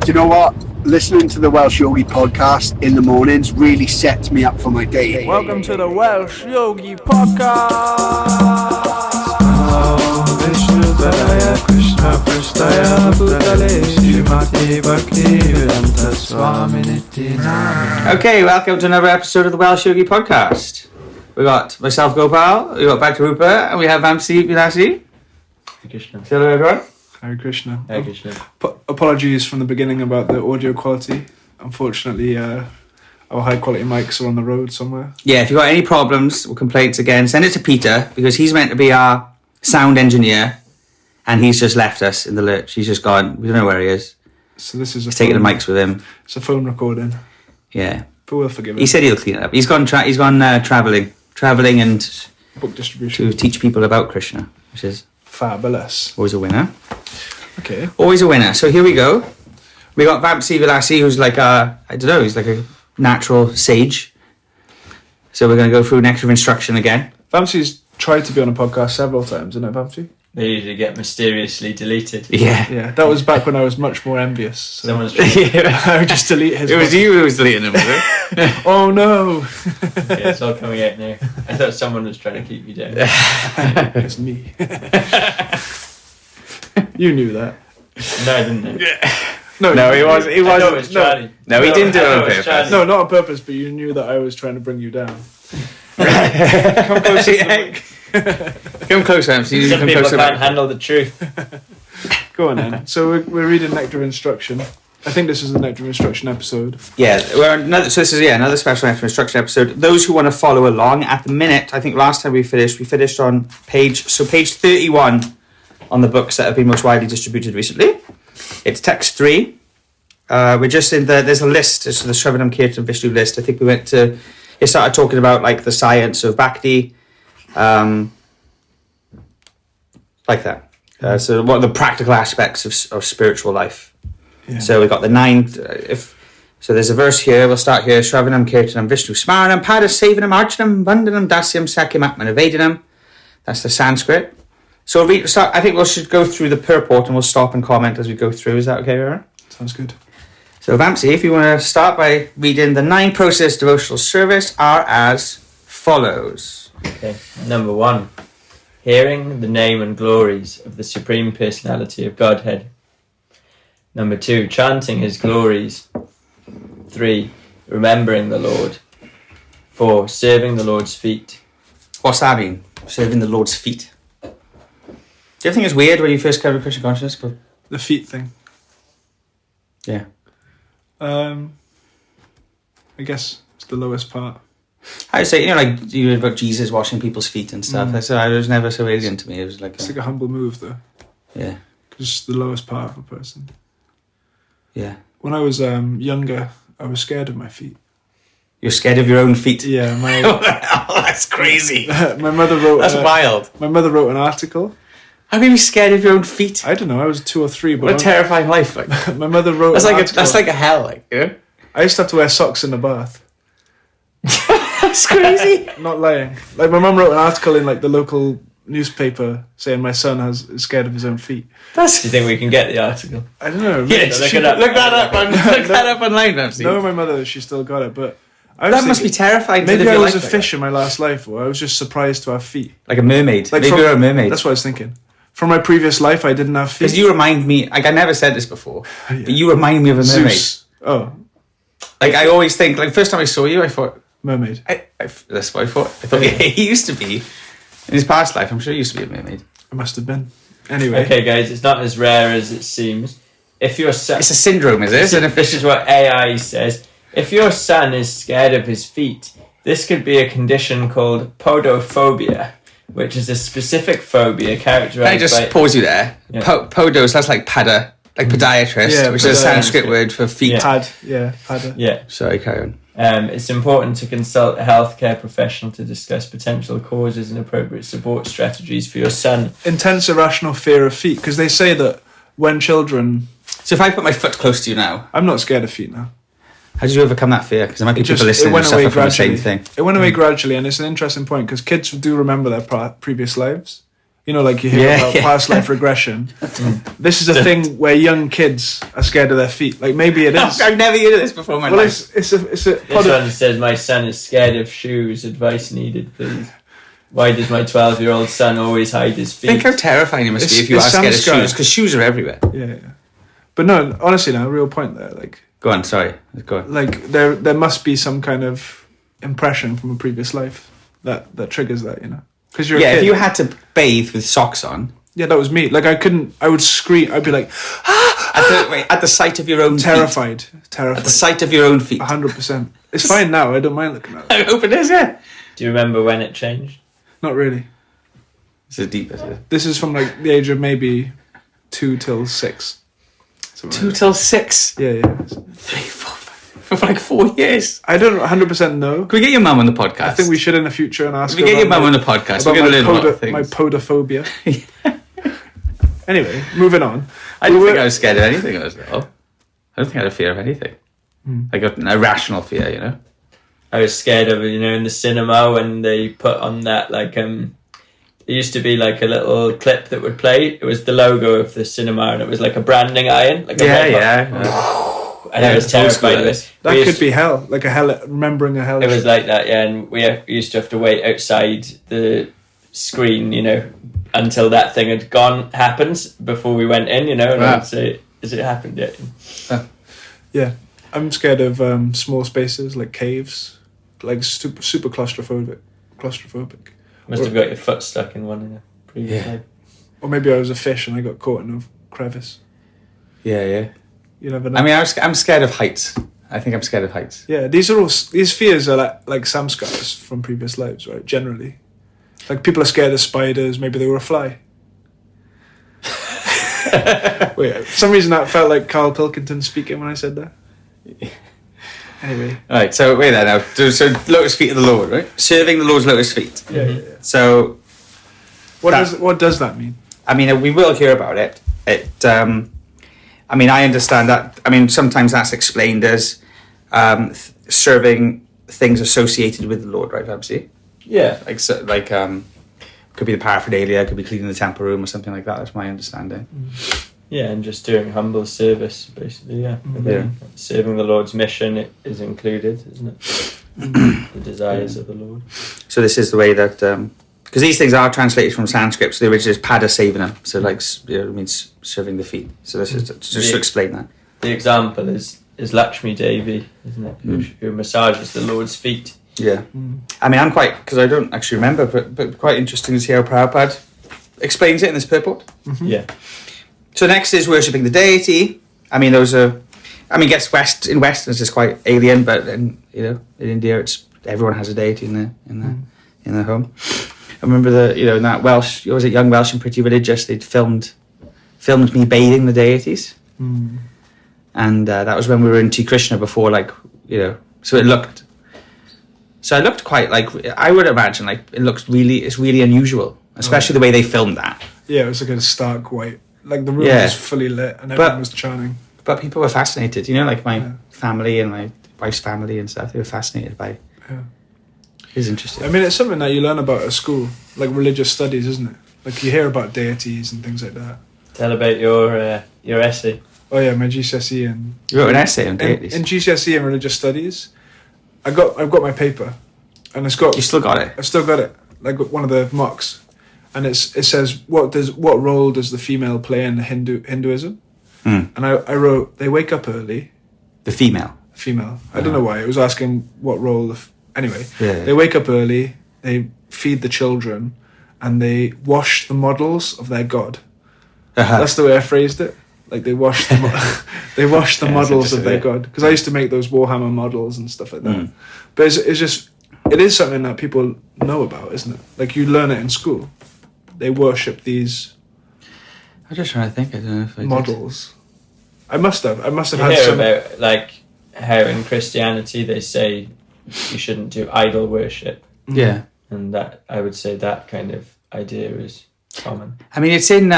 you know what? Listening to the Welsh Yogi podcast in the mornings really sets me up for my day. Welcome to the Welsh Yogi podcast. Okay, welcome to another episode of the Welsh Yogi podcast. We got myself, Gopala, we got Bhakta-rupa, and we have Vamsi Vinasi. Krishna. Hello, everyone. Hare Krishna. Hare Krishna. Apologies from the beginning about the audio quality. Unfortunately, our high quality mics are on the road somewhere. Yeah, if you've got any problems or complaints again, send it to Peter, because he's meant to be our sound engineer, and he's just left us in the lurch. He's just gone. We don't know where he is. So this is He's taking the mics with him. It's a phone recording. Yeah. But we'll forgive him. He said he'll clean it up. He's gone travelling and Book distribution. to teach people about Krishna, which is Fabulous. always a winner. Okay. Always a winner. So here we go. We got Vamsi Vinasi, who's like he's like a natural sage. So we're going to go through Nectar of Instruction again. Vamsi's tried to be on a podcast several times, isn't it, Vamsi? They usually get mysteriously deleted. Yeah. Yeah, that was back when I was much more envious. So Someone's trying Yeah. I would just delete his. It was you who was deleting them, was it? Oh no! Okay, it's all coming out now. I thought someone was trying to keep you down. It's me. You knew that. No, I didn't. No, he was. He I thought it was. was Charlie. No, he didn't do it I on thought was purpose. Charlie. No, not on purpose, but you knew that I was trying to bring you down. Come closer. Come closer, Vamsi. You Some come people closer. can't handle the truth. Go on then. So we're reading Nectar of Instruction. I think this is the Nectar of Instruction episode. Yeah, so this is another special Nectar of Instruction episode. Those who want to follow along, at the minute, I think last time we finished on page 31 on the books that have been most widely distributed recently. It's text 3. We're just in there's a list, it's the Shravanam Kirtan Vishnu list. I think it started talking about like the science of bhakti, like that. So what are the practical aspects of spiritual life? Yeah. So we've got the 9. So there's a verse here. We'll start here. Shravanam Kirtanam Vishnu Smaranam Pada Sevanam Archanam Vandanam Dasyam Sakyam Atmanavedanam. That's the Sanskrit. So I think we should go through the purport and we'll stop and comment as we go through. Is that okay, Aaron? Sounds good. So Vamsi, if you want to start by reading the 9 process devotional service are as follows. Okay. Number 1. Hearing the name and glories of the Supreme Personality of Godhead. Number 2. Chanting his glories. 3. Remembering the Lord. 4. Serving the Lord's feet. What's that mean? Serving the Lord's feet. Do you think it's weird when you first come to Christian consciousness? But The feet thing. yeah. I guess it's the lowest part. I would say, like you read about Jesus washing people's feet and stuff. It was never so alien to me. It was like, It's like a humble move, though. yeah, Because it's the lowest part of a person. yeah. When I was younger, I was scared of my feet. You're scared of your own feet. Yeah, Oh, that's crazy. my mother wrote. That's wild. My mother wrote an article. How can you be scared of your own feet? I don't know. I was 2 or 3, but What a terrifying life! Like my mother wrote. that's an like article. that's like a hell. Like I used to have to wear socks in the bath. that's crazy. Not lying. Like my mum wrote an article in like the local newspaper saying my son is scared of his own feet. Do you think we can get the article? I don't know. Yeah, Look look it up. that up. Look that up online, Vamsi. No, my mother, she still got it, but I That must be terrifying. to Maybe live I your was a life like fish in my last life, or I was just surprised to have feet. like a mermaid. Like Maybe you're a mermaid. That's what I was thinking. From my previous life, I didn't have feet. Because you remind me. Like I never said this before, Yeah. but you remind me of a mermaid. Zeus. Oh, Like I always think. Like first time I saw you, I thought. mermaid. That's what I thought. I thought he used to be in his past life. I'm sure he used to be a mermaid. I must have been. Anyway. Okay, guys, it's not as rare as it seems. If your son, It's a syndrome, is it? this is what AI says. If your son is scared of his feet, this could be a condition called Podophobia, which is a specific phobia characterized Can I just by... pause you there? Yeah. Podos, that's like pada, like podiatrist, Yeah, which is a Sanskrit podiatrist. word for feet. Yeah. Pada. Yeah. Sorry, carry on. It's important to consult a healthcare professional to discuss potential causes and appropriate support strategies for your son. Intense irrational fear of feet, because they say that when children... So if I put my foot close to you now, I'm not scared of feet now. how did you overcome that fear? Because there might be people listening who suffer from the same thing. It went away gradually, and it's an interesting point, because kids do remember their previous lives. You know, like you hear about past life regression. This is a thing where young kids are scared of their feet. Like maybe it is. I've never heard of this before in my life. It's a This one says, my son is scared of shoes. Advice needed, please. Why does my 12-year-old son always hide his feet? Think how terrifying it must be if you are scared of shoes, because shoes are everywhere. Yeah. But no, honestly, no, real point there. Like, go on, sorry. Go on. Like there must be some kind of impression from a previous life that triggers that, you know. Because you're a kid. If you had to bathe with socks on. Yeah, that was me. Like I would scream. I'd be like, at the sight of your own terrified. At the sight of your own feet. 100%. It's fine now. I don't mind looking at it. I hope it is, yeah. Do you remember when it changed? Not really. This is deep, isn't it? This is from like the age of maybe 2 till 6. 2 till 6? Yeah. 3, 4, 5. For like 4 years. I don't 100% know. Can we get your mum on the podcast? I think we should in the future and ask her. If we get your mum on the podcast, we're going to learn a lot of things. My podophobia. Anyway, moving on. I don't think I was scared of anything as well. I don't think I had a fear of anything. I got an irrational fear, you know. I was scared of, you know, in the cinema when they put on that, like, it used to be like a little clip that would play. It was the logo of the cinema, and it was like a branding iron. Like And I was terrified of it. That could be hell, like remembering a hell. It was like that, yeah, and we used to have to wait outside the screen, you know, until that thing had happened before we went in, you know, and I'd say, has it happened yet? Yeah, I'm scared of small spaces, like caves, like super claustrophobic. Must have got your foot stuck in one in a previous life. Or maybe I was a fish and I got caught in a crevice. Yeah. You never know. I mean, I'm scared of heights. I think I'm scared of heights. Yeah, these fears are like samskars from previous lives, right? Generally, like people are scared of spiders. Maybe they were a fly. Wait, for some reason that felt like Carl Pilkington speaking when I said that. Anyway. All right, so wait there now. So lotus feet of the Lord, right? Serving the Lord's lotus feet. Yeah. So what does that mean? I mean, we will hear about it. I mean, I understand that. I mean, sometimes that's explained as serving things associated with the Lord, right, Vamsi? Yeah. Could be the paraphernalia, could be cleaning the temple room or something like that. That's my understanding. Yeah, and just doing humble service, basically, yeah. Serving the Lord's mission is included, isn't it? The desires of the Lord. So this is the way that... because these things are translated from Sanskrit, so the original is pada sevanam, so it means serving the feet. So this is just to explain that. The example is Lakshmi Devi, isn't it? Who massages the Lord's feet. Yeah. I mean, I'm quite, because I don't actually remember, but quite interesting to see how Prabhupada explains it in this purport. Yeah. So next is worshipping the deity. I mean, I guess in Westerners it's quite alien, but in India everyone has a deity in their home. I remember in that Welsh, was it Young Welsh and Pretty Religious? They'd filmed me bathing the deities, and that was when we were in T Krishna before, so it looked. So it looked quite I would imagine it's really unusual, especially the way they filmed that. Yeah, it was like a stark white, like the room was fully lit and everyone was chanting. But people were fascinated, my family and my wife's family and stuff. They were fascinated by. Yeah. It's interesting. I mean, it's something that you learn about at school, like religious studies, isn't it? Like you hear about deities and things like that. Tell about your essay. Oh yeah, my GCSE and you wrote an essay on deities. In GCSE and religious studies, I've got my paper, and it's got. You still got it? I've still got it, like one of the mocks, and it says what role does the female play in Hinduism? And I wrote they wake up early. The female. I don't know why. It was asking what role. Anyway, they wake up early. They feed the children, and they wash the models of their god. That's the way I phrased it. Like they wash the models of their god. Because I used to make those Warhammer models and stuff like that. But it is something that people know about, isn't it? Like you learn it in school. They worship these. I'm just trying to think. I don't know if I models. Did. I must have you had hear some. About how in Christianity they say you shouldn't do idol worship. Yeah, and that I would say that kind of idea is common. I mean, it's in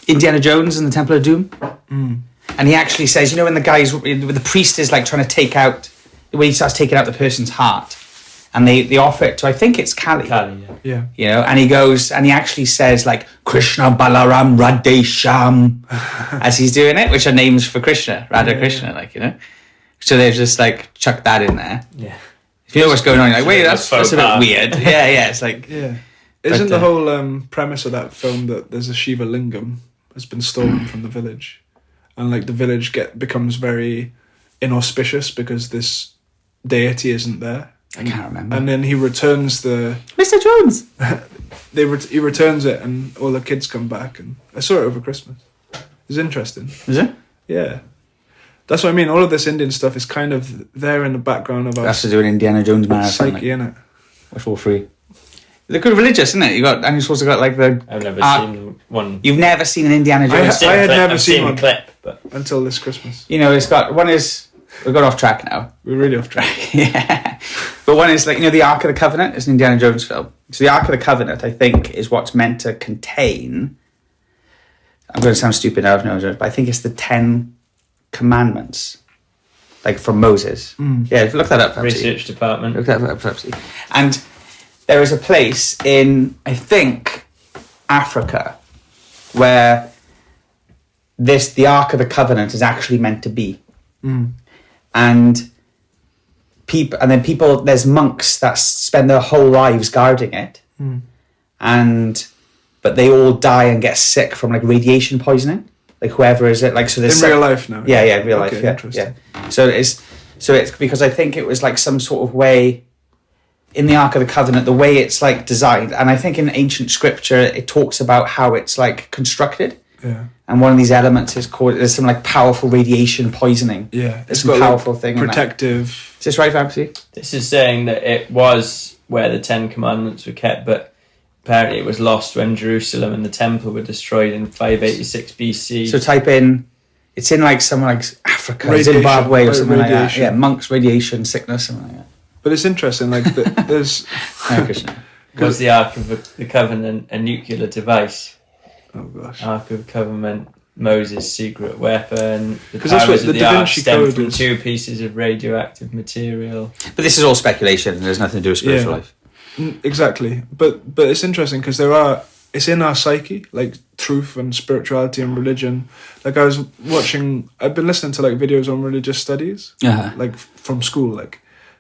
Indiana Jones and the Temple of Doom, and he actually says, when the priest is trying to take out, when he starts taking out the person's heart, and they offer it to, I think it's Kali. Kali, Yeah. You know, and he goes and he actually says like Krishna Balaram Radhesham as he's doing it, which are names for Krishna, Radha Krishna, like, you know. So they've just like chucked that in there. Yeah. If you know what's going on, you're like, wait, that's a bit faux weird. Yeah, it's like Yeah. Isn't the whole premise of that film that there's a Shiva lingam has been stolen from the village, and like the village becomes very inauspicious because this deity isn't there. I can't remember. And then he returns the Mr. Jones. he returns it, and all the kids come back. And I saw it over Christmas. It's interesting. Is it? Yeah, that's what I mean. All of this Indian stuff is kind of there in the background of our That's to do an Indiana Jones marathon. psyche, innit? Which all free. They're good religious, isn't it? And you're supposed to got like the. I've never seen one. You've never seen an Indiana Jones. I had never seen a one. clip, but Until this Christmas. You know, it's got one is we've got off track now. We're really off track. Yeah, but one is like, you know, the Ark of the Covenant is an Indiana Jones film. So the Ark of the Covenant, I think, is what's meant to contain. I'm going to sound stupid now, but I think it's the 10 Commandments, like from Moses. Yeah, look that up. Pepsi. research department. Look that up, Pepsi. And there is a place in, I think, Africa, where the Ark of the Covenant is actually meant to be. And people, there's monks that spend their whole lives guarding it, but they all die and get sick from like radiation poisoning. Like whoever is it, like, so there's In real life now. Yeah, in real life. Okay, Yeah, interesting. yeah. So it's because I think it was like some sort of way in the Ark of the Covenant, the way it's like designed, and I think in ancient scripture it talks about how it's like constructed. Yeah. And one of these elements is called, there's some like powerful radiation poisoning. Yeah. It's a powerful thing. Protective. Is this right, Vamsi? This is saying that it was where the 10 Commandments were kept, but apparently it was lost when Jerusalem and the temple were destroyed in 586 BC. So type in, it's in like somewhere like Africa, Radiation, Zimbabwe or something like that. radiation. Yeah, monks, radiation, sickness, something like that. But it's interesting, like there's Hare Krishna. Was the Ark of the Covenant a nuclear device? oh gosh. Ark of the Covenant, Moses' secret weapon. The 'Cause that's what powers the of the Da Ark Vinci stem Code from is. 2 pieces of radioactive material. But this is all speculation. There's nothing to do with spiritual Yeah. life. Exactly. But it's interesting because it's in our psyche, like truth and spirituality and religion. Like I've been listening to like videos on religious studies, like from school, like,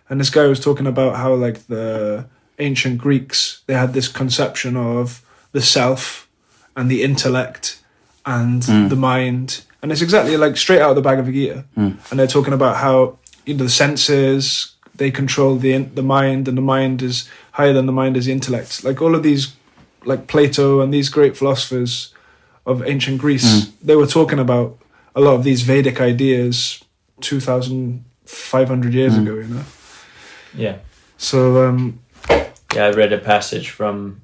and this guy was talking about how like the ancient Greeks, they had this conception of the self and the intellect and the mind, and it's exactly like straight out of the Bhagavad Gita. And they're talking about how, you know, the senses, they control the mind, and the mind is higher than the mind is the intellect. Like all of these, like Plato and these great philosophers of ancient Greece, they were talking about a lot of these Vedic ideas 2,500 years ago, you know? Yeah. So, Yeah, I read a passage from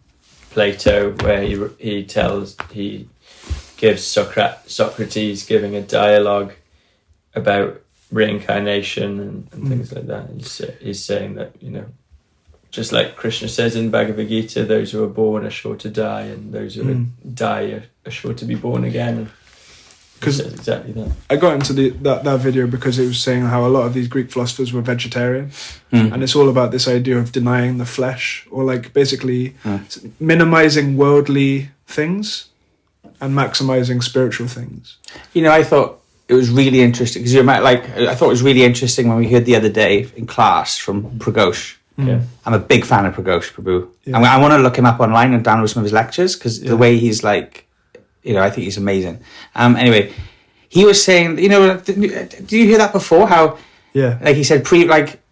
Plato where he gives Socrates giving a dialogue about reincarnation and things like that. He's saying that, you know, just like Krishna says in Bhagavad Gita, those who are born are sure to die, and those who die are sure to be born again. Because exactly that. I got into that video because it was saying how a lot of these Greek philosophers were vegetarian, and it's all about this idea of denying the flesh, or like basically minimizing worldly things and maximizing spiritual things. You know, I thought it was really interesting because I thought it was really interesting when we heard the other day in class from Pragosh. Yeah. I'm a big fan of Pragosh Prabhu. Yeah. I want to look him up online and download some of his lectures because the way he's like, you know, I think he's amazing. Anyway, he was saying, you know, did you hear that before? How, like he said,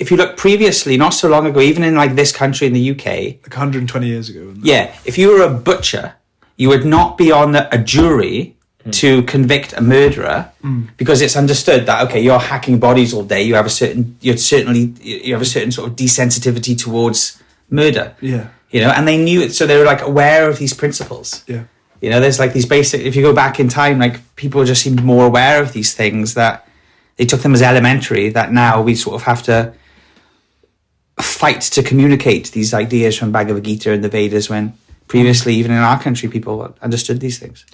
if you look previously, not so long ago, even in like this country in the UK, like 120 years ago. Yeah, if you were a butcher, you would not be on a jury to convict a murderer because it's understood that, okay, you're hacking bodies all day. You have a certain sort of desensitivity towards murder. Yeah. You know, and they knew it, so they were like aware of these principles. Yeah. You know, there's like these basic, if you go back in time, like people just seemed more aware of these things, that they took them as elementary, that now we sort of have to fight to communicate these ideas from Bhagavad Gita and the Vedas, when previously, even in our country, people understood these things.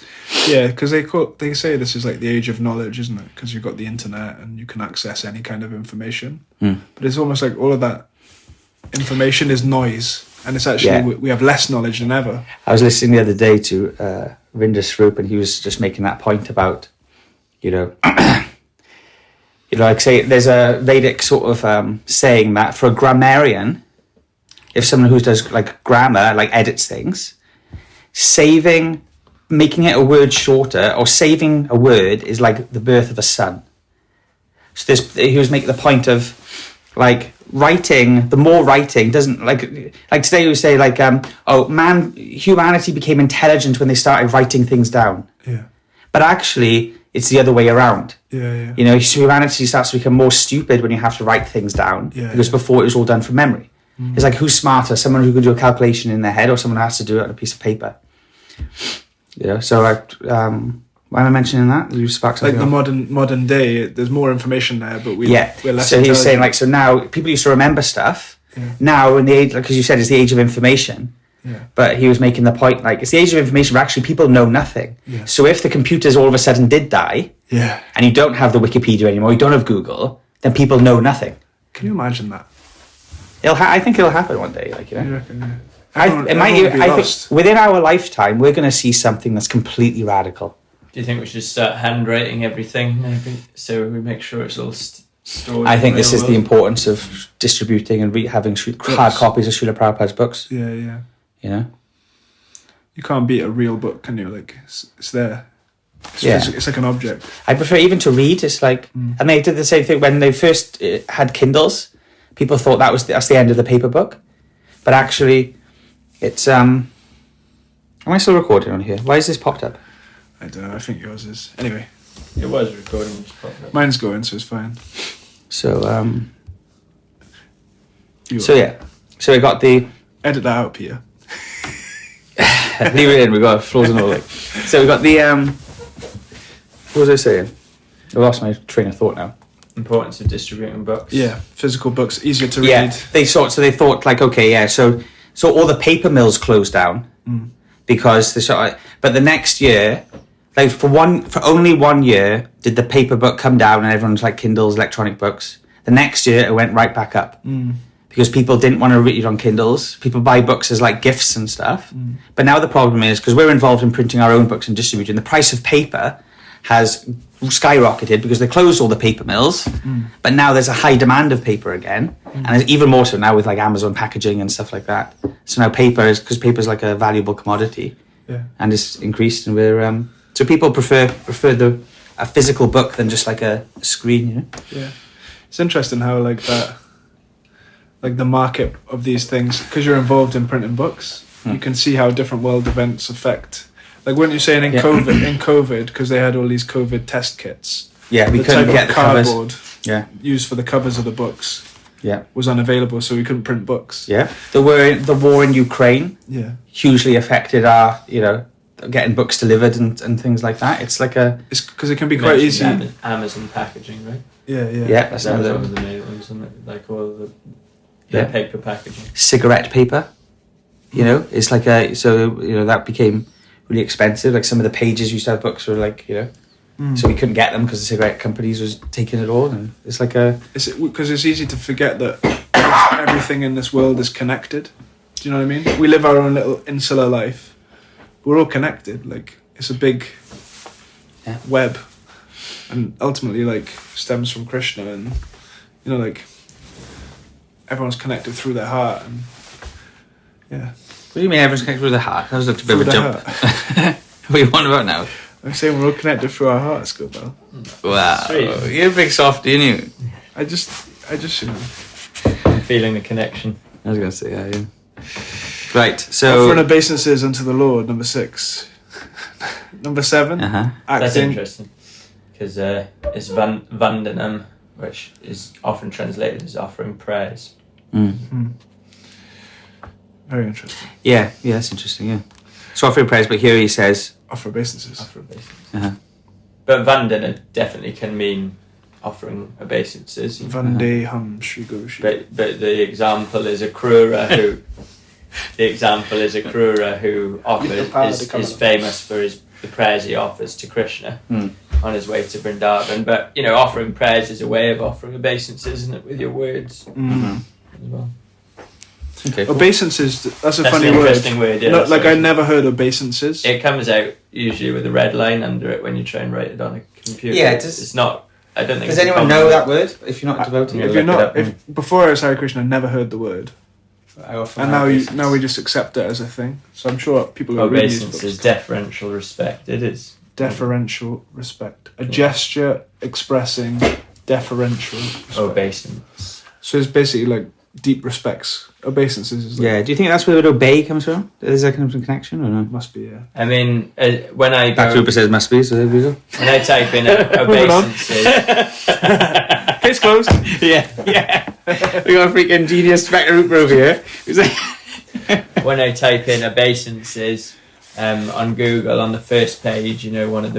Yeah, because they say this is like the age of knowledge, isn't it? Because you've got the internet and you can access any kind of information. But it's almost like all of that information is noise, and it's actually we have less knowledge than ever. I was listening the other day to Vinder Swarup, and he was just making that point about, like say there's a Vedic sort of saying that for a grammarian, if someone who does like grammar, like edits things, making it a word shorter or saving a word is like the birth of a son. So he was making the point of like writing, the more writing doesn't like today we say like humanity became intelligent when they started writing things down. Yeah. But actually it's the other way around. Yeah. Humanity starts to become more stupid when you have to write things down because before it was all done from memory. Mm. It's like who's smarter, someone who can do a calculation in their head or someone who has to do it on a piece of paper. So why am I mentioning that? You sparked something like the modern day, there's more information there, but we're less. So he's saying like, so now people used to remember stuff. Yeah. Now in the age, because you said it's the age of information. Yeah. But he was making the point like it's the age of information, but actually people know nothing. Yeah. So if the computers all of a sudden did die, and you don't have the Wikipedia anymore, you don't have Google, then people know nothing. Can you imagine that? I think it'll happen one day. Like You reckon, yeah. I think within our lifetime we're going to see something that's completely radical. Do you think we should start handwriting everything, maybe, so we make sure it's all stored? I think this is the importance of distributing and having hard copies of Srila Prabhupada's books. Yeah. You can't beat a real book, can you? Like it's there. It's like an object. I prefer even to read. It's like, and they did the same thing when they first had Kindles. People thought that's the end of the paper book, but actually, it's. Am I still recording on here? Why is this popped up? I don't know. I think yours is. Anyway, it was recording. Just popped up. Mine's going, so it's fine. So So we got the. Edit that out, Peter. Leave it in. We got flaws and all. Like. So we got the. What was I saying? I lost my train of thought now. Importance of distributing books. Yeah, physical books, easier to read. Yeah, they thought like, okay, yeah, so all the paper mills closed down because but the next year, like for only 1 year did the paper book come down and everyone's like Kindles, electronic books. The next year it went right back up because people didn't want to read on Kindles. People buy books as like gifts and stuff. But now the problem is because we're involved in printing our own books and distributing, the price of paper has skyrocketed because they closed all the paper mills, but now there's a high demand of paper again, and there's even more so now with like Amazon packaging and stuff like that. So now paper is like a valuable commodity, and it's increased, and we're so people prefer a physical book than just like a screen, Yeah, it's interesting how like that, like the market of these things, because you're involved in printing books, you can see how different world events affect. Like weren't you saying in COVID, because they had all these COVID test kits. Yeah, we couldn't get the cardboard covers. Used for the covers of the books. Yeah, was unavailable, so we couldn't print books. Yeah, the war in Ukraine. Yeah, hugely affected our getting books delivered and things like that. It's like it's because it can be quite easy. Amazon packaging, right? Yeah. That's one of the main ones, isn't it? Like all the paper packaging. Cigarette paper, it's like that became really expensive. Like some of the pages used to have books were like so we couldn't get them because the cigarette companies was taking it all, and it's like because it's easy to forget that everything in this world is connected. Do you know what I mean? We live our own little insular life. We're all connected. Like it's a big web, and ultimately like stems from Krishna, and like everyone's connected through their heart, and What do you mean everyone's connected through the heart? That was a bit of a jump. What are you on about now? I'm saying we're all connected through our hearts, Gopala. Wow, you're a big softy, aren't you? I just I'm feeling the connection. I was going to say, yeah. Right, so offering obeisances unto the Lord, number 6. Number 7, acting. That's interesting because it's vandanam, which is often translated as offering prayers. Very interesting. Yeah, that's interesting. Yeah, so offering prayers, but here he says offer obeisances. But vandana definitely can mean offering obeisances. Vandeham Shri Guru Shri. But the example is a Krura who. The example is a Krura who is famous for the prayers he offers to Krishna on his way to Vrindavan. But offering prayers is a way of offering obeisances, isn't it, with your words as well. Okay. Cool. Obeisances, that's a That's funny an word. interesting word. Yeah, No, like, I sorry. never heard obeisances. It comes out usually with a red line under it when you try and write it on a computer. Yeah, it does. It's not. I don't think. Does it's a anyone common know word. that word? If you're not devoted, Yeah, If look you're it not, up. before I was Hare Krishna, I never heard the word, I often and have now we just accept it as a thing. So I'm sure people who read these Obeisance is books. deferential respect. It is. Deferential respect, a gesture expressing deferential respect. Obeisance. So it's basically like deep respects. Obeisances is like, Yeah, do you think that's where the word obey comes from? Is there kind of a connection or no? must be, yeah. I mean, when I go, Bhakta-rupa says must be, so there we go. when I type in obeisances, Case closed. Yeah. We got a freaking genius Bhakta-rupa over here. He's like, when I type in obeisances on Google, on the first page, one of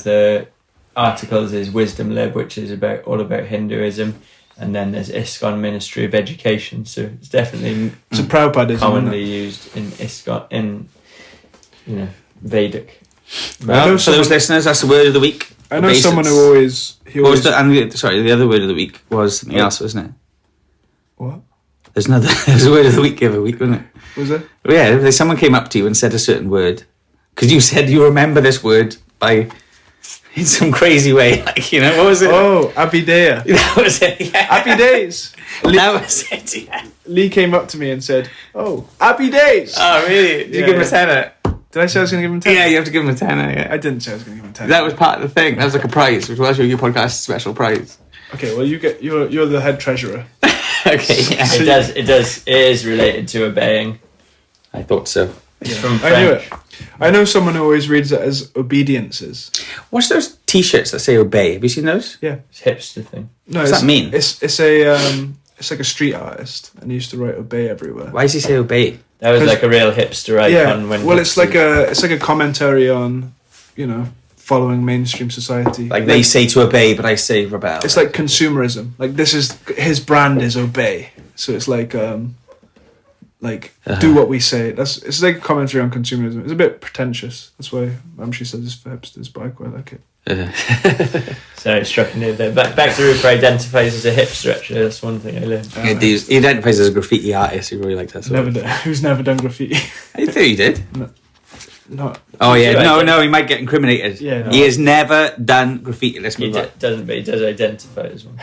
the articles is Wisdom Lib, which is all about Hinduism, and then there's ISKCON Ministry of Education. So it's definitely It's a Prabhupadism, commonly isn't it? used in ISKCON Vedic. well, for those listeners, that's the word of the week. I know Obeisance. someone who always What was the other word of the week was something else, wasn't it? What There's a word of the week every week, wasn't it? was it? Yeah, someone came up to you and said a certain word because you said you remember this word in some crazy way, like what was it? Oh, Abhideya. That was it. Yeah. Happy days. That was it. Yeah. Lee came up to me and said, "Oh, happy days." Oh, really? Did you Yeah, give him a yeah. tenner? Did I say I was going to give him 10? Yeah, you have to give him a tenner. Yeah. I didn't say I was going to give him 10. That was part of the thing. That was like a prize, which was your podcast special prize. Okay, well, you're the head treasurer. Okay, yeah. It is related to obeying. I thought so. It's from I knew French. it. I know someone who always reads it as obediences. What's those T-shirts that say "obey"? Have you seen those? Yeah. It's a hipster thing. No, What's that mean? It's like a street artist, and he used to write "obey" everywhere. Why does he say "obey"? That was 'Cause- like a real hipster icon. Yeah. When Well, it's like a commentary on, following mainstream society. Like they say to obey, but I say rebel. It's like consumerism. Like his brand is obey. So it's like do what we say. It's like a commentary on consumerism. It's a bit pretentious. That's why she says it's for hipsters, but I quite like it. Sorry, it struck a nerve there. Bhakta-rupa identifies as a hipster. Actually, that's one thing I learned. He identifies as a graffiti artist. He really likes that. Sort of. Who's never done graffiti? I thought he did. Not. Oh yeah, do no, he might get incriminated. Yeah, no. He has never done graffiti. Let's He move on. doesn't, but he does identify as one.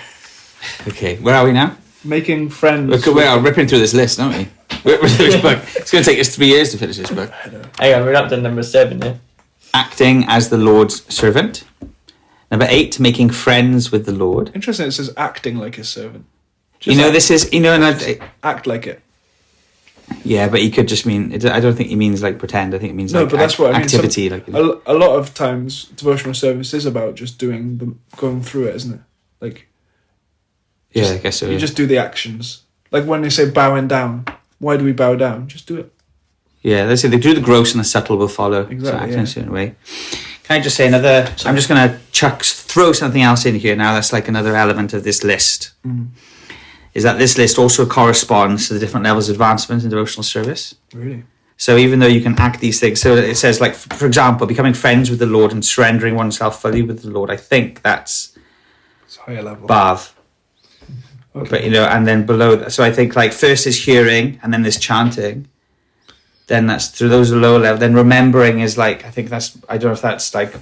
Okay, where are we now? Making friends. We're ripping through this list, aren't we? This book. It's going to take us 3 years to finish this book. Hang on, we're up to number 7 here. Acting as the Lord's servant. Number 8, making friends with the Lord. Interesting. It says acting like his servant. This is and Act like it. yeah, but he could just mean. I don't think he means like pretend. I think it means No, like but that's what I mean. activity. A lot of times, devotional service is about just going through it, isn't it? Like, yeah, I guess so. you just do the actions. Like when they say bowing down, why do we bow down? Just do it. Yeah, they say they do the gross and the subtle will follow. Exactly, So act in yeah. a certain way. Can I just say another? I'm just going to throw something else in here now. That's like another element of this list. Is that this list also corresponds to the different levels of advancement in devotional service. Really? So even though you can act these things, so it says like, for example, becoming friends with the Lord and surrendering oneself fully with the Lord. I think that's It's higher level. Bhav. Okay. But and then below that, so I think like first is hearing, and then there's chanting. Then that's through those are lower level. Then remembering is like, I think that's, I don't know if that's like,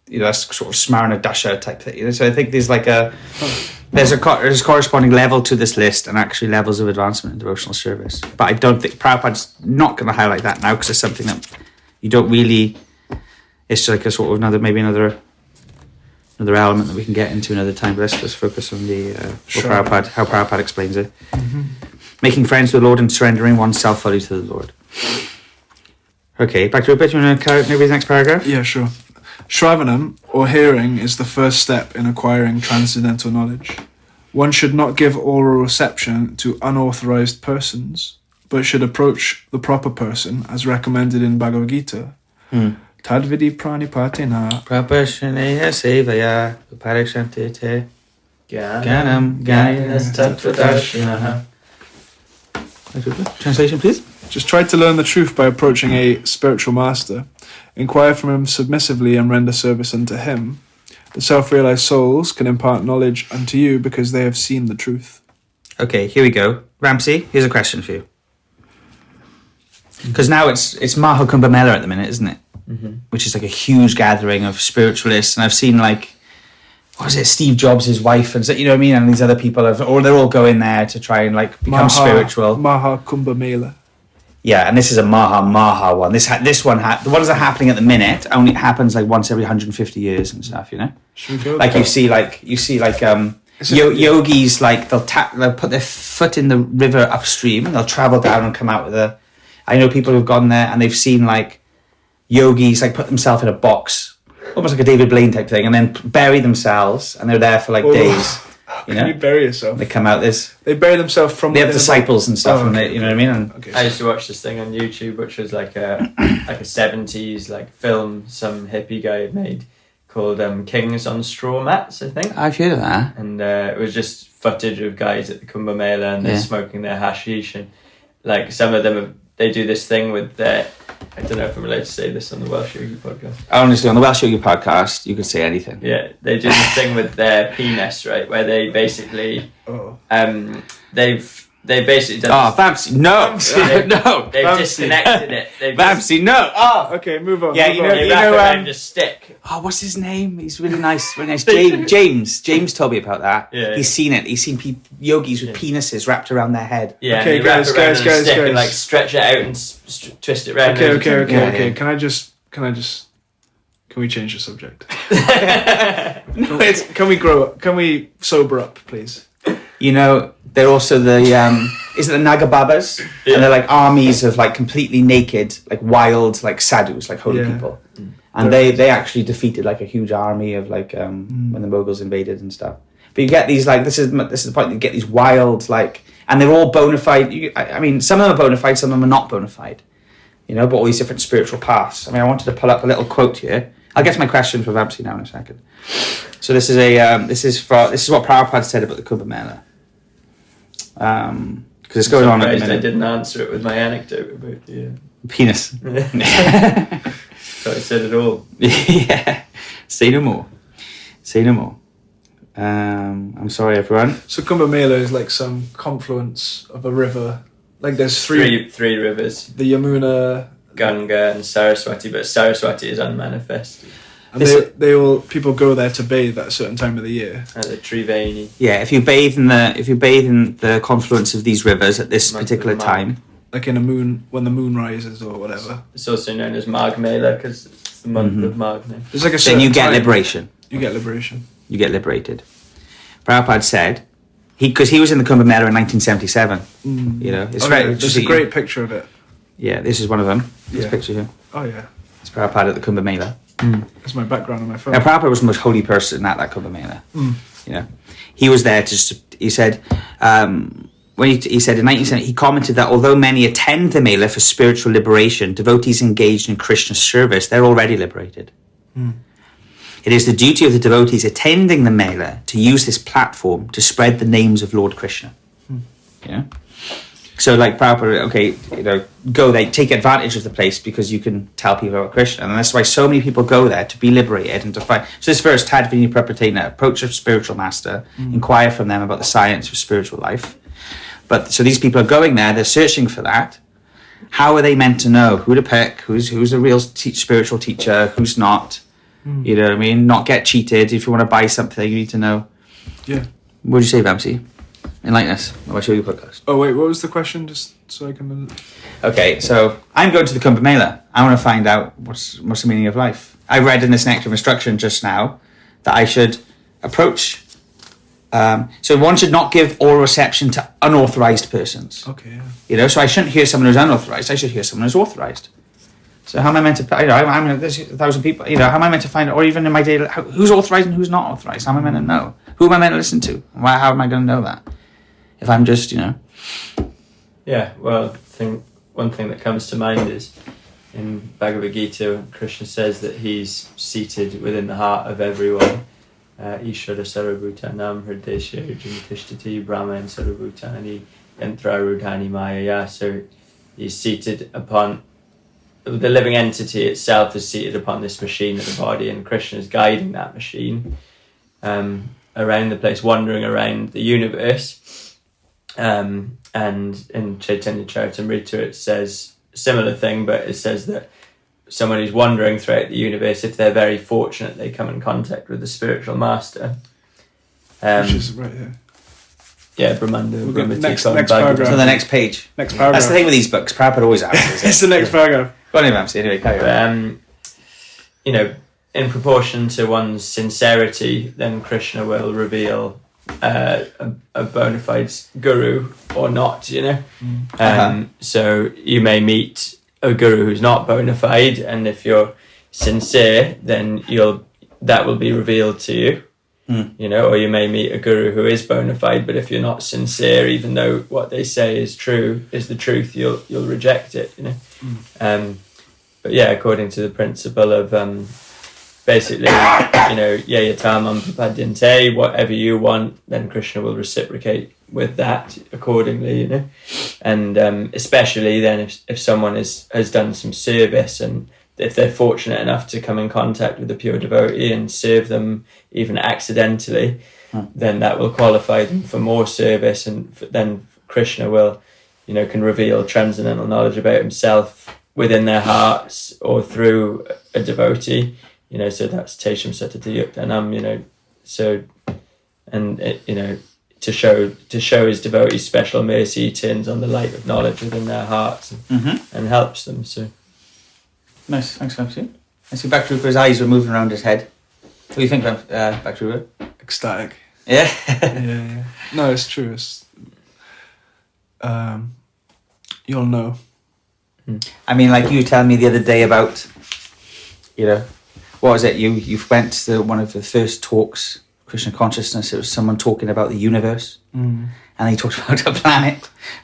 that's sort of Smarana Dasha type thing. So I think there's like there's a corresponding level to this list, and actually levels of advancement in devotional service. But I don't think Prabhupada's not going to highlight that now, because it's something that you don't really. It's like a sort of another element that we can get into another time. But let's just focus on the how Prabhupada explains it. Making friends with the Lord and surrendering oneself fully to the Lord. Okay, back to a bit. You want to carry maybe the next paragraph? Yeah, sure. Shravanam, or hearing, is the first step in acquiring transcendental knowledge. One should not give oral reception to unauthorized persons, but should approach the proper person as recommended in Bhagavad Gita. Tadvidi pranipatina. Prapashaneya sevaya uparikshantete Ganam Gyanas Tattvadarshinaha. Translation, please. Just try to learn the truth by approaching a spiritual master. Inquire from him submissively and render service unto him. The self-realized souls can impart knowledge unto you because they have seen the truth. Okay, here we go. Ramsey, here's a question for you. Because now it's Maha Kumbh Mela at the minute, isn't it? Mm-hmm. Which is like a huge gathering of spiritualists, and I've seen like, what was it, Steve Jobs' wife, and you know what I mean, and these other people they're all going there to try and like become spiritual. Maha Kumbh Mela. Yeah, and this is a Maha one. The ones that are happening at the minute only happens like once every 150 years and stuff. You know, Should we go like there? you see yogis, like they'll put their foot in the river upstream and they'll travel down and come out with a. I know people who've gone there and they've seen like yogis like put themselves in a box, almost like a David Blaine type thing, and then bury themselves, and they're there for like days. Can you bury yourself? They come out They bury themselves from. They have disciples and stuff, okay. and they, you know what I mean. And Okay. I used to watch this thing on YouTube, which was like a 70s like film some hippie guy had made called Kings on Straw Mats, I think. I've heard of that. And it was just footage of guys at the Kumbh Mela and they're smoking their hashish, and like some of them they do this thing with their. I don't know if I'm allowed to say this on the Welsh Yogi podcast. Honestly, on the Welsh Yogi podcast, you can say anything. Yeah, they do this thing with their penis, right? Where they basically, they've basically done. Oh, Vamsi, no, no. They've Vamsi. disconnected it. They've Vamsi, no. Oh, Okay, move on. Yeah, move you on. know- They wrap around a stick. oh, what's his name? He's really nice, really nice. James told me about that. Yeah. He's seen it. He's seen yogis with penises wrapped around their head. Yeah, Okay, and they wrap guys, it around guys, on a guys, stick guys. and like stretch it out and twist it around. Okay. Yeah. Can I just? Can we change the subject? No, it's, Can we grow up? Can we sober up, please? you know, they're also the is it the Naga Babas? Yeah. And they're like armies of like completely naked, like wild, like sadhus, like holy Yeah. people. And they actually defeated like a huge army of like when the Mughals invaded and stuff. But you get these like this is the point. You get these wild like, and they're all bona fide. I mean, some of them are bona fide, some of them are not bona fide. You know, but all these different spiritual paths. I mean, I wanted to pull up a little quote here. I'll get to my question for Vamsi now in a second. So this is this is what Prabhupada said about the Kumbh Mela. Because it's going on at the I minute. didn't answer it with my anecdote about the. Penis. So I said it all. Yeah. Say no more. Say no more. I'm sorry, everyone. So Kumbh Mela is like some confluence of a river. Like there's three Three rivers, the Yamuna, Ganga and Saraswati, but Saraswati is unmanifested. and they all people go there to bathe at a certain time of the year. And the Triveni. Yeah, if you bathe in the confluence of these rivers at this Month of particular Magh. time, Like in a moon when the moon rises or whatever. It's also known as Magh Mela because it's the month of Magh now. There's like a then certain you get time. liberation. You get liberation. You get liberated. Prabhupada said, because he was in the Kumbh Mela in 1977. You know, it's Okay, very. there's a great picture of it. Yeah, this is one of them. This Yeah. picture here. Oh yeah, It's Prabhupada at the Kumbh Mela. that's my background on my phone. Now, Prabhupada was the most holy person at that Kumbh Mela. You know, he was there he said, when he said in 1970, he commented that although many attend the Mela for spiritual liberation, devotees engaged in Krishna service, they're already liberated. It is the duty of the devotees attending the Mela to use this platform to spread the names of Lord Krishna. You know? So like Prabhupada, okay, you know, go there, take advantage of the place because you can tell people about Krishna. And that's why so many people go there to be liberated and to find. So this verse, Tadvini Prapratena, approach a spiritual master, inquire from them about the science of spiritual life. But so these people are going there, they're searching for that. How are they meant to know who to pick, who's a real spiritual teacher, who's not? You know what I mean? Not get cheated. If you want to buy something, you need to know. Yeah. What do you say, Vamsi? Enlighten us. I'll show you a podcast. Oh wait, what was the question? Just so I can. Okay, so I'm going to the Kumbh Mela. I want to find out what's the meaning of life. I read in this Nectar of Instruction just now that I should approach. So one should not give oral reception to unauthorized persons. Okay. Yeah. You know, so I shouldn't hear someone who's unauthorized. I should hear someone who's authorized. So how am I meant to? You know, there's 1,000 people. You know, how am I meant to find out? Or even in my daily, who's authorized and who's not authorized? How am I meant to know? Who am I meant to listen to? How am I going to know that? If I'm just, you know. Yeah, well, one thing that comes to mind is in Bhagavad Gita, Krishna says that he's seated within the heart of everyone. Ishvara sarvabhutanam hrideshya jantishtati brahman sarvabhutani yantra rudhani maya. So he's seated upon, the living entity itself is seated upon this machine of the body, and Krishna is guiding that machine around the place, wandering around the universe. And in Chaitanya Charitamrita it says similar thing, but it says that someone who's wandering throughout the universe, if they're very fortunate, they come in contact with the spiritual master. Which is right here. Yeah, Brahmanda. We'll next Bhagavad. paragraph. So the next page. Next paragraph. That's the thing with these books. Prabhupada always asks. It's the next paragraph. Go on, Vamsi. Anyway, carry on. You know, in proportion to one's sincerity, then Krishna will reveal a bona fide guru or not, you know. So you may meet a guru who's not bona fide, and if you're sincere, then that will be revealed to you. You know, or you may meet a guru who is bona fide, but if you're not sincere, even though what they say is the truth, you'll reject it, you know. But yeah, according to the principle of basically, you know, yayatamam papadyante, whatever you want, then Krishna will reciprocate with that accordingly, you know. And especially then if someone has done some service, and if they're fortunate enough to come in contact with a pure devotee and serve them even accidentally, then that will qualify them for more service, and then Krishna will, you know, can reveal transcendental knowledge about himself within their hearts or through a devotee, you know. So that's Tesham Satata Yuktanam, you know. So, and it, you know, to show his devotees special mercy, he turns on the light of knowledge within their hearts and helps them. So Nice, thanks, Vamsi. I see Bhakta-rupa's eyes were moving around his head. What do you think, Bhakta-rupa? Ecstatic. Yeah? Yeah. No, it's true. It's, you'll know. I mean, like you telling me the other day about, you know, what was it? You went to one of the first talks, Krishna Consciousness. It was someone talking about the universe. And he talked about a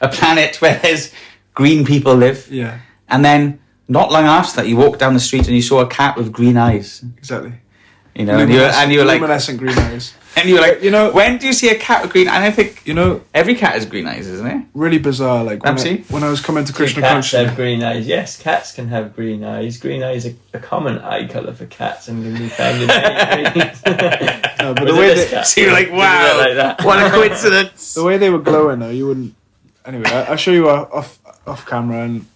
planet where there's green people live. Yeah. And then, not long after that, you walked down the street and you saw a cat with green eyes. Exactly. You know, and you were like, luminescent green eyes. and you were like, you know, when do you see a cat with green? And I think, you know, every cat has green eyes, isn't it? really bizarre. Like when I was coming to Krishna cats Consciousness, have green eyes. Yes, cats can have green eyes. Green eyes are a common eye colour for cats, and can be found in many breeds. no, but the way So you're like, wow, like that. what a coincidence. the way they were glowing, though, you wouldn't. Anyway, I'll show you off camera, and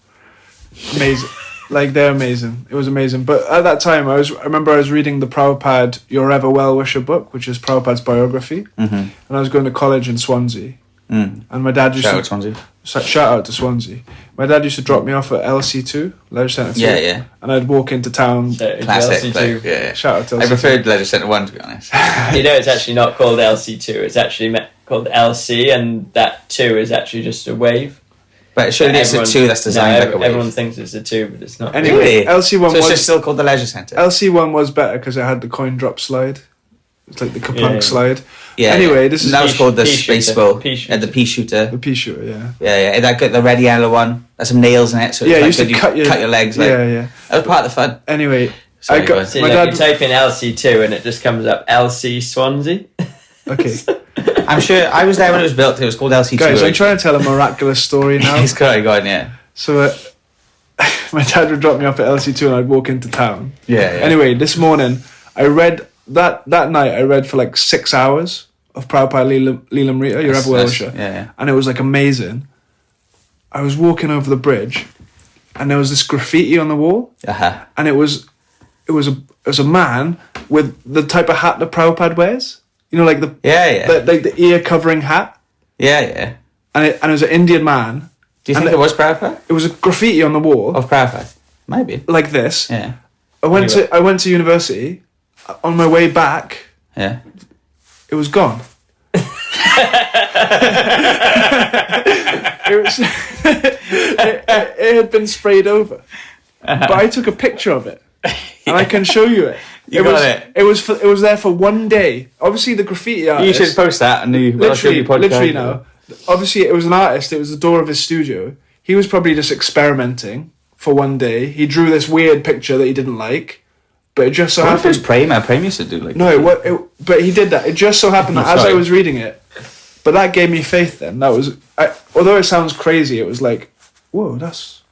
amazing. Like, they're amazing. It was amazing. But at that time, I remember I was reading the Prabhupada Your Ever Well Wisher book, which is Prabhupada's biography. And I was going to college in Swansea. And my dad used Shout out Swansea. Shout out to Swansea. My dad used to drop me off at LC2, Leisure Centre 2. Yeah. And I'd walk into town. Classic. Like, yeah. Shout out to LC2. I preferred Leisure Centre 1, to be honest. You know, it's actually not called LC2. It's actually called LC, and that 2 is actually just a wave. But surely it's a 2 that's designed like a wave. Everyone thinks it's a 2, but it's not. Anyway, Really? LC1 So it's just still called the Leisure Centre? LC1 was better because it had the coin drop slide. It's like the Kaplunk slide. Yeah. Anyway, this is... That was called the pea Space shooter. Bowl. Pea shooter. The pea shooter. The pea shooter, yeah. Yeah. That got the red yellow one. There's some nails in it, so Yeah, it's you like used to cut your legs. Like, yeah. That was part of the fun. Anyway, Sorry, go on. See, my look, dad... you type in LC2 and it just comes up LC Swansea. Okay. I'm sure I was there when it was built. It was called LC2. Guys, I'm trying to tell a miraculous story now. He's got it, yeah. So my dad would drop me off at LC2 and I'd walk into town. Yeah. Anyway, this morning, I read... That night, I read for like 6 hours of Prabhupada Leelamrita, Your Ever Well Wisher. Yeah. And it was like amazing. I was walking over the bridge and there was this graffiti on the wall. And it was a man with the type of hat that Prabhupada wears. You know, like the the ear covering hat. Yeah. And it was an Indian man. Do you think it was Prabhupada? It was a graffiti on the wall. Of Prabhupada? Maybe. Like this. Yeah. I went to university. On my way back, it was gone. it had been sprayed over. But I took a picture of it, and I can show you it. It was there for one day. Obviously, the graffiti artist. You should post that and literally now. Obviously, it was an artist. It was the door of his studio. He was probably just experimenting for one day. He drew this weird picture that he didn't like. But it just so happened... What if it was Prem? Prem used to do like... No, but he did that. It just so happened that as I was reading it... But that gave me faith then. That was... although it sounds crazy, it was like, whoa, that's...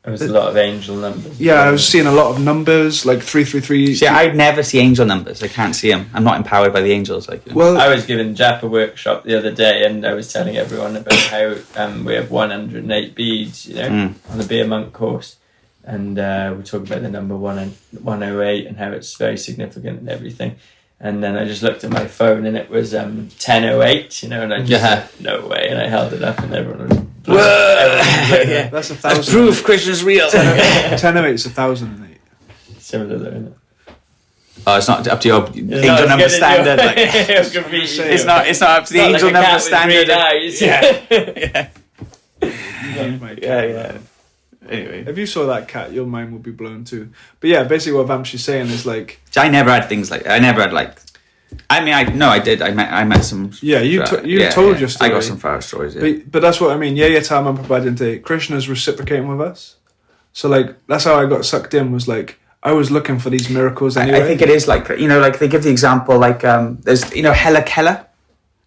There was a lot of angel numbers. Yeah, I was seeing a lot of numbers, like 333. See, I never see angel numbers. I can't see them. I'm not empowered by the angels. Like, Well, I was giving Jap a workshop the other day, and I was telling everyone about how we have 108 beads, on the Beer Monk course, and we talk about the number 108 and how it's very significant and everything. And then I just looked at my phone, and it was 10:08, and I just said, no way, and I held it up, and everyone was. yeah. that's 1,000. Proof Christian's real. 1008 is 1,008. Similar though, isn't it? Oh, it's not up to your angel number standard. Like, it's not up to the angel number standard. Yeah. Yeah. Anyway, if you saw that cat, your mind would be blown too. But yeah, basically what Vamsi's saying is like, I never had things like. I never had like. I mean, I did. I met some. Yeah, you told your story. I got some fire stories. Yeah. But that's what I mean. Yeah, Tam Prapadinte. Krishna's reciprocating with us. So like that's how I got sucked in. Was like I was looking for these miracles anyway. I think it is like like they give the example like there's Hella Keller,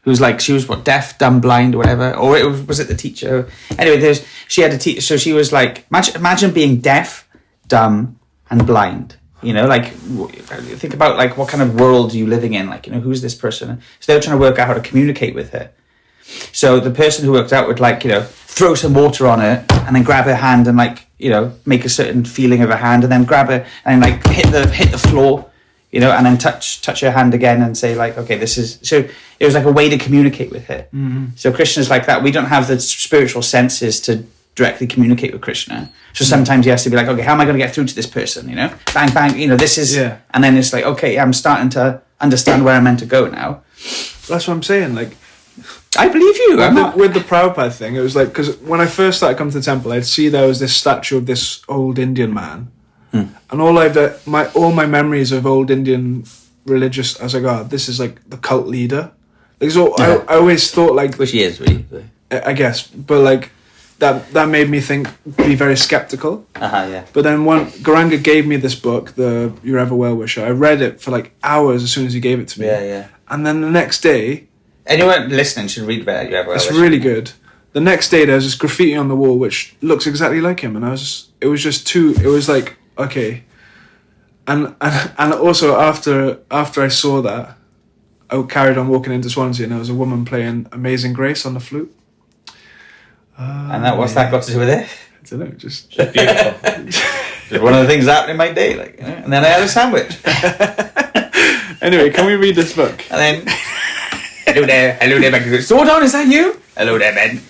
who's like she was deaf, dumb, blind, or whatever, or was it the teacher? Anyway, she had a teacher, so she was like imagine being deaf, dumb, and blind. Like think about like what kind of world are you living in? Like who's this person? So they were trying to work out how to communicate with her. So the person who worked out would like throw some water on her and then grab her hand and like make a certain feeling of her hand and then grab her and like hit the floor, and then touch her hand again and say like, okay, this is. So it was like a way to communicate with her. Mm-hmm. So Krishna's like that. We don't have the spiritual senses to directly communicate with Krishna. So sometimes he has to be like, okay, how am I going to get through to this person? Bang, bang, this is, and then it's like, okay, I'm starting to understand where I'm meant to go now. That's what I'm saying. Like, I believe you. With the Prabhupada thing, it was like, because when I first started coming to the temple, I'd see there was this statue of this old Indian man. And all my memories of old Indian religious, I was like, oh, this is like the cult leader. Like, so I always thought like, which he is really, I guess, but like, that made me be very skeptical. Yeah. But then Garanga gave me this book, the You're Ever Well Wisher. I read it for like hours as soon as he gave it to me. Yeah. And then the next day, anyone listening should read about it. You're Ever Well Wisher. It's really good. The next day, there's this graffiti on the wall which looks exactly like him, and it was like, okay. And also after I saw that, I carried on walking into Swansea, and there was a woman playing Amazing Grace on the flute. And what's that got to do with it? I don't know, just beautiful. Just one of the things happening in my day, like, and then I had a sandwich. Anyway, can we read this book? And then, hello there, Ben. Sword on, is that you? Hello there, Ben.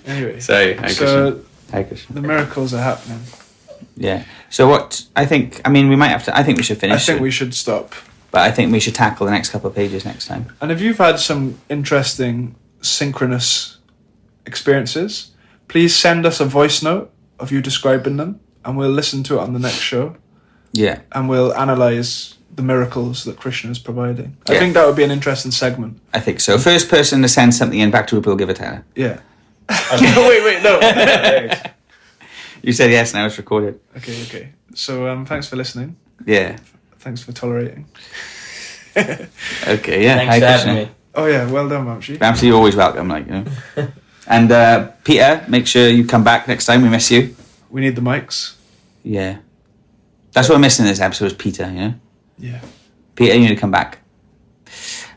Anyway, sorry. Hi, Krishna. The miracles are happening. Yeah. So what? I think we might have to. I think we should finish. I think we should stop. But I think we should tackle the next couple of pages next time. And if you've had some interesting synchronous experiences, please send us a voice note of you describing them, and we'll listen to it on the next show. Yeah. And we'll analyse the miracles that Krishna is providing. I think that would be an interesting segment. I think so. First person to send something in, Bhakta-rupa will give a tenner. Yeah. Wait, no. You said yes, now it's recorded. Okay. So thanks for listening. Yeah. Thanks for tolerating. Okay, yeah. Thanks for having me. Oh yeah, well done, Vamsi. Vamsi, you're always welcome, And Peter, make sure you come back next time. We miss you. We need the mics. Yeah. That's what we're missing in this episode is Peter, Yeah. Peter, you need to come back.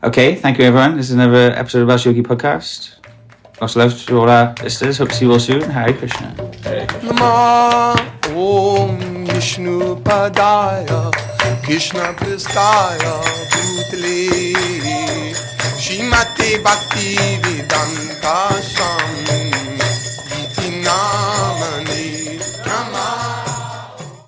Okay, thank you everyone. This is another episode of Welsh Yogi Podcast. Lots of love to all our listeners. Hope to see you all soon. Hare Krishna. Hare Krishna. Namo Om Vishnu Padaya Krishna Pristaya Bhutale Shrimate Bhakti Vedanta Swami Iti Namani